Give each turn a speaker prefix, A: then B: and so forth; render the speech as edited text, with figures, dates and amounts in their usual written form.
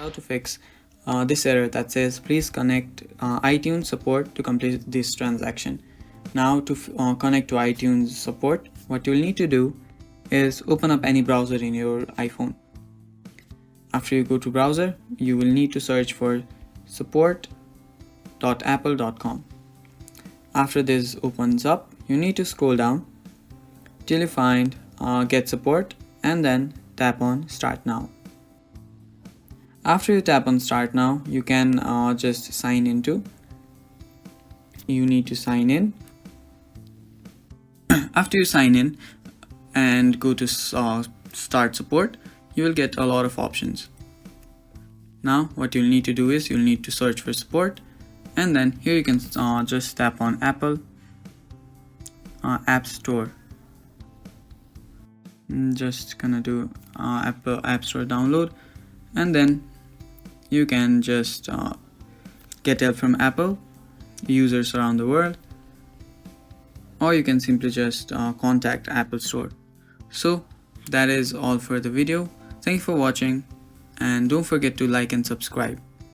A: how to fix this error that says please connect iTunes support to complete this transaction. Now to connect to iTunes support, what you'll need to do is open up any browser in your iPhone. After you go to browser, you will need to search for support.apple.com. After this opens up, you need to scroll down till you find get support and then tap on start now. After you tap on start now, you can just sign into. You need to sign in. After you sign in and go to start support, you will get a lot of options. Now what you'll need to do is you'll need to search for support, and then here you can just tap on Apple App Store. Just gonna do Apple App Store download, and then you can just get help from Apple users around the world, or you can simply just contact Apple Store. So that is all for the video. Thank you for watching, and don't forget to like and subscribe.